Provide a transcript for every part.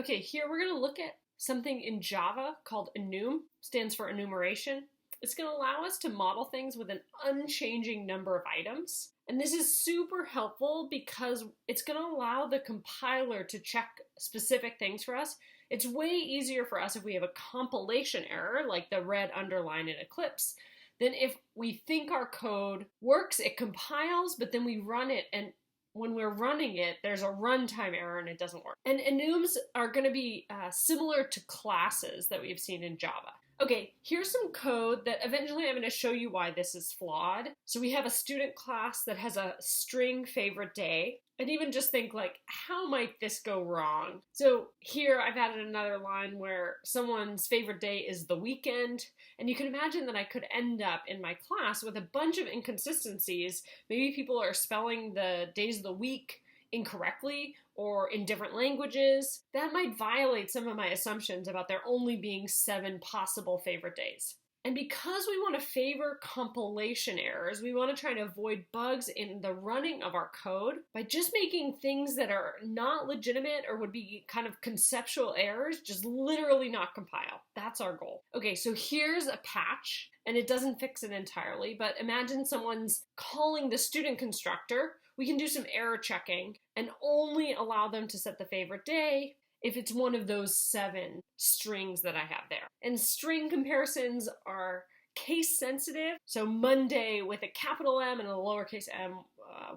Okay, here we're going to look at something in Java called enum, stands for enumeration. It's going to allow us to model things with an unchanging number of items. And this is super helpful because it's going to allow the compiler to check specific things for us. It's way easier for us if we have a compilation error, like the red underline in Eclipse, than if we think our code works, it compiles, but then we run it, and when we're running it, there's a runtime error and it doesn't work. And enums are going to be similar to classes that we've seen in Java. Okay, here's some code that eventually I'm going to show you why this is flawed. So we have a student class that has a string favorite day. And even just think like, how might this go wrong? So here I've added another line where someone's favorite day is the weekend. And you can imagine that I could end up in my class with a bunch of inconsistencies. Maybe people are spelling the days of the week incorrectly or in different languages. That might violate some of my assumptions about there only being 7 possible favorite days. And because we want to favor compilation errors, we want to try to avoid bugs in the running of our code by just making things that are not legitimate or would be kind of conceptual errors just literally not compile. That's our goal. Okay, so here's a patch, and it doesn't fix it entirely, but imagine someone's calling the student constructor. We can do some error checking and only allow them to set the favorite day if it's one of those 7 strings that I have there. And string comparisons are case sensitive, so Monday with a capital M and a lowercase m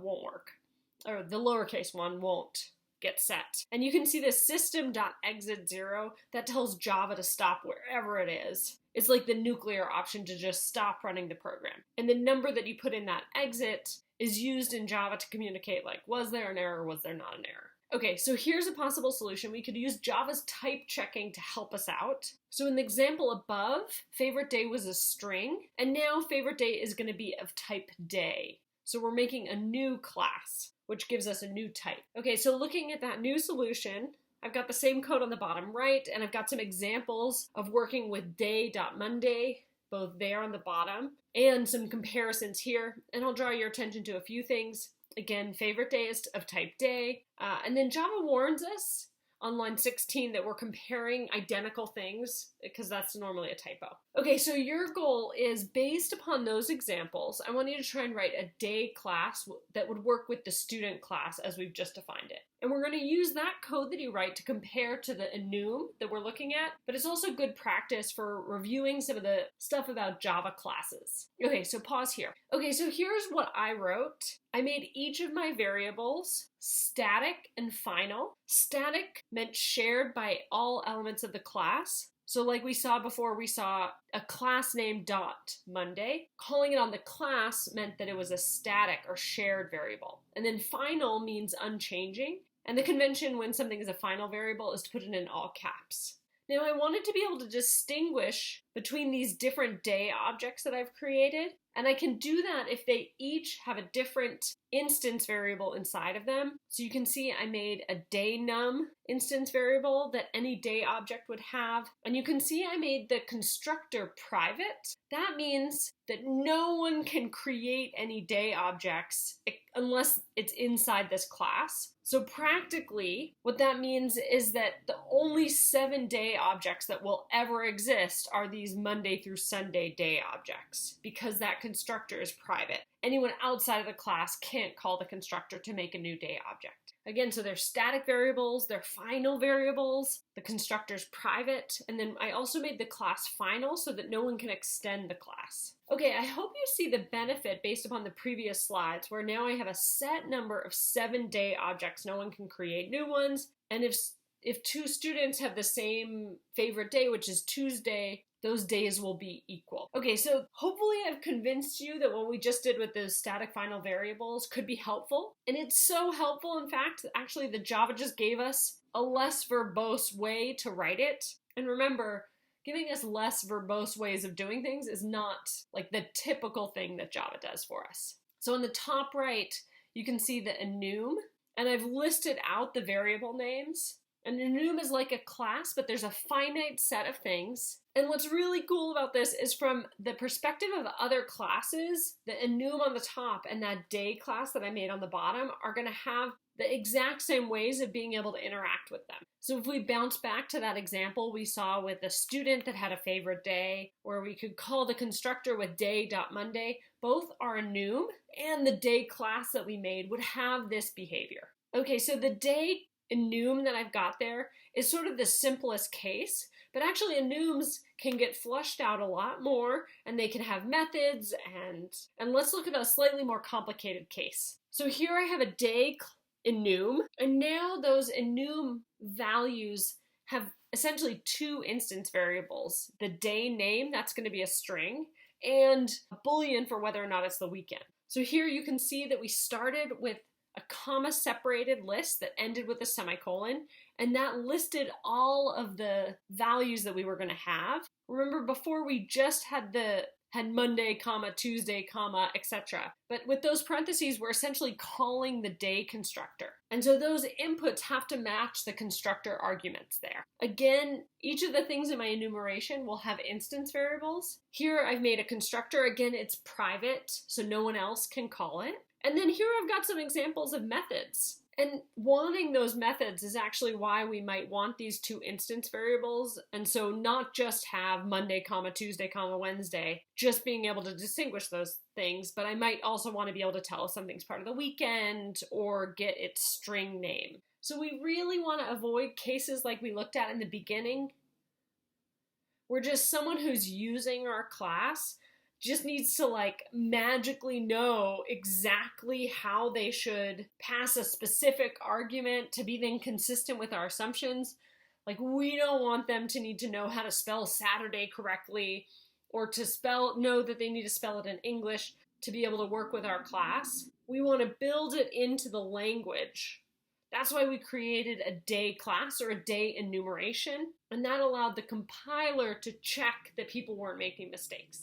won't work, or the lowercase one won't get set. And you can see this system.exit0 that tells Java to stop wherever it is. It's like the nuclear option to just stop running the program. And the number that you put in that exit is used in Java to communicate like, was there an error, was there not an error? Okay, so here's a possible solution. We could use Java's type checking to help us out. So in the example above, favorite day was a string, and now favorite day is going to be of type day. So we're making a new class, which gives us a new type. Okay, so looking at that new solution, I've got the same code on the bottom right, and I've got some examples of working with day.monday, both there on the bottom, and some comparisons here. And I'll draw your attention to a few things. Again, favorite day is of type day. And then Java warns us on line 16 that we're comparing identical things because that's normally a typo. Okay, so your goal is based upon those examples, I want you to try and write a day class that would work with the student class as we've just defined it. And we're going to use that code that you write to compare to the enum that we're looking at, but it's also good practice for reviewing some of the stuff about Java classes. Okay, so pause here. Okay, so here's what I wrote. I made each of my variables static and final. Static meant shared by all elements of the class. So like we saw before, we saw a class name .monday. Calling it on the class meant that it was a static or shared variable. And then final means unchanging. And the convention when something is a final variable is to put it in all caps. Now I wanted to be able to distinguish between these different day objects that I've created, and I can do that if they each have a different instance variable inside of them. So you can see I made a day num instance variable that any day object would have, and you can see I made the constructor private. That means that no one can create any day objects unless it's inside this class. So practically, what that means is that the only 7 day objects that will ever exist are these Monday through Sunday day objects, because that constructor is private. Anyone outside of the class can't call the constructor to make a new day object. Again, so they're static variables, they're final variables, the constructor's private, and then I also made the class final so that no one can extend the class. Okay, I hope you see the benefit based upon the previous slides, where now I have a set number of 7 day objects. No one can create new ones, and if 2 students have the same favorite day, which is Tuesday, those days will be equal. Okay, so hopefully I've convinced you that what we just did with the static final variables could be helpful. And it's so helpful, in fact, actually the Java just gave us a less verbose way to write it. And remember, giving us less verbose ways of doing things is not like the typical thing that Java does for us. So in the top right, you can see the enum, and I've listed out the variable names. An enum is like a class, but there's a finite set of things. And what's really cool about this is from the perspective of other classes, the enum on the top and that day class that I made on the bottom are going to have the exact same ways of being able to interact with them. So if we bounce back to that example we saw with a student that had a favorite day, where we could call the constructor with day.monday, both our enum and the day class that we made would have this behavior. Okay, so the day enum that I've got there is sort of the simplest case, but actually enums can get flushed out a lot more, and they can have methods, and let's look at a slightly more complicated case. So here I have a day enum, and now those enum values have essentially two instance variables. The day name, that's going to be a string, and a boolean for whether or not it's the weekend. So here you can see that we started with a comma-separated list that ended with a semicolon, and that listed all of the values that we were going to have. Remember, before we just had Monday, comma, Tuesday, comma, etc. But with those parentheses, we're essentially calling the day constructor. And so those inputs have to match the constructor arguments there. Again, each of the things in my enumeration will have instance variables. Here I've made a constructor. Again, it's private, so no one else can call it. And then here I've got some examples of methods. And wanting those methods is actually why we might want these two instance variables. And so not just have Monday, comma, Tuesday, comma, Wednesday, just being able to distinguish those things, but I might also want to be able to tell if something's part of the weekend or get its string name. So we really want to avoid cases like we looked at in the beginning, where just someone who's using our class just needs to magically know exactly how they should pass a specific argument to be then consistent with our assumptions. We don't want them to need to know how to spell Saturday correctly, or to know that they need to spell it in English to be able to work with our class. We want to build it into the language. That's why we created a day class, or a day enumeration, and that allowed the compiler to check that people weren't making mistakes.